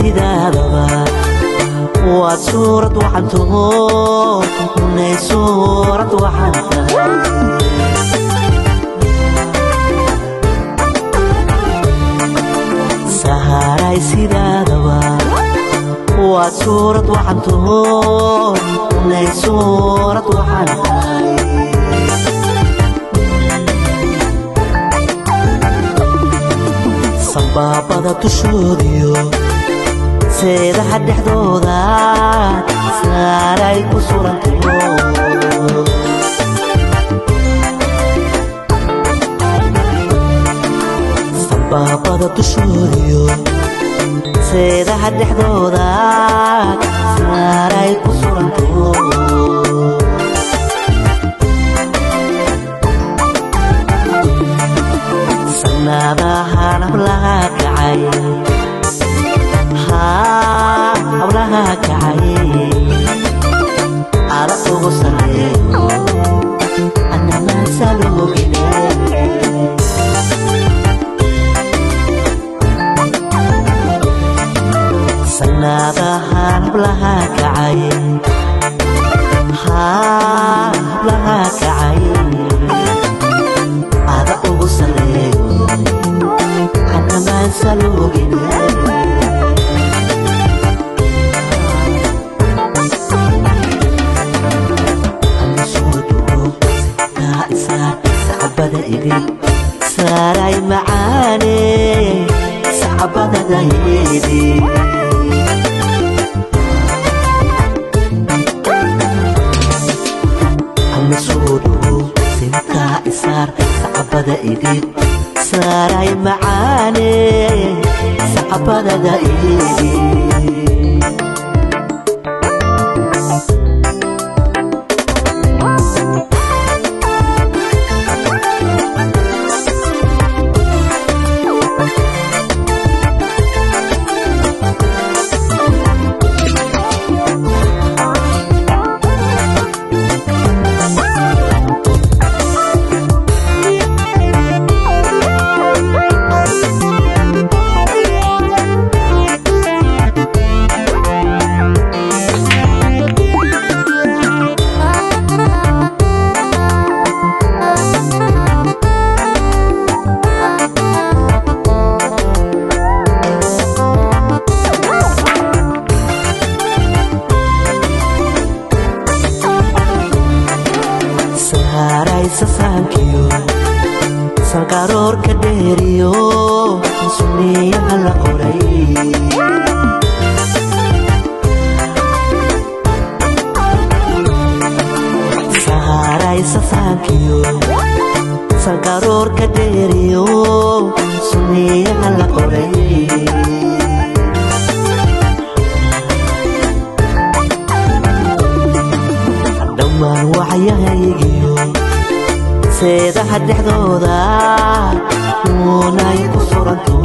sidaadaba waad suurad waxaan taho unay suurad waxaan tahay saharay sidaadaba waad suurad waxaan taho unay suurad waxaan tahay sanbaabada tushoodiyo seedaha dhexdooda saaray ku surantayo sanbaabada tushoodiyo seedaha dhexdooda saaray ku surantayo sanadahan hablaha kacay hablaha kacay ala ugu sareeyo anama salogine sanadahan hablaha kacay hablaha kacay ala ugu sareeyo anama salogine ساراي معاني صعبة دايدي عم سودو سنتا إسار صعبة دايدي ساراي معاني صعبة دايدي sasankiyo salgaroor ka dheeriyo sunniyaha la qoray saharay sasankiyo salgaroor ka dheeriyo sunniyaha la qoray dhammaan waxyahaygiyo seedaha dhexdooda unay ku suranto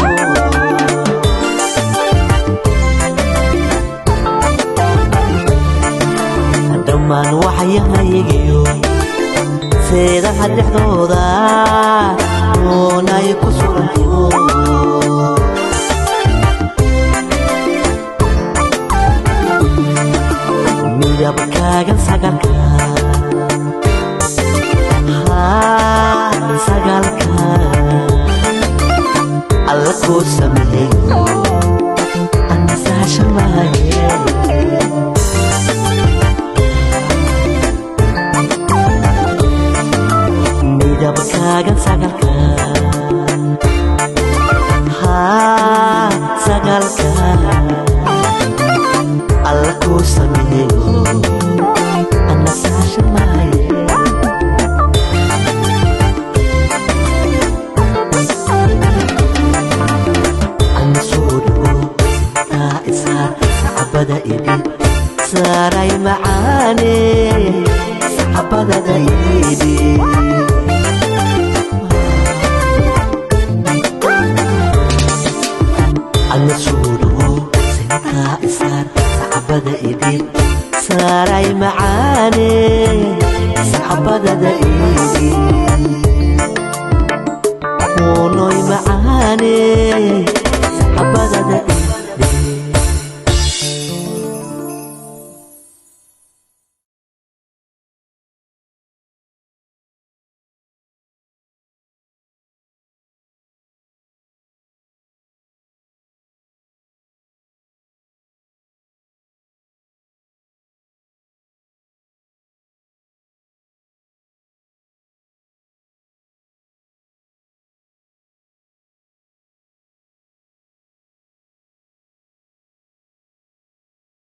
dhammaan waxyahaygiyo seedaha dhexdooda unay ku suranto midabkaagan sagarka sagalka alla ku sameeyo anasasha maaye midabkaagan sagalka sagalka alla ku sameeyo anasasha maaye ساراي معاني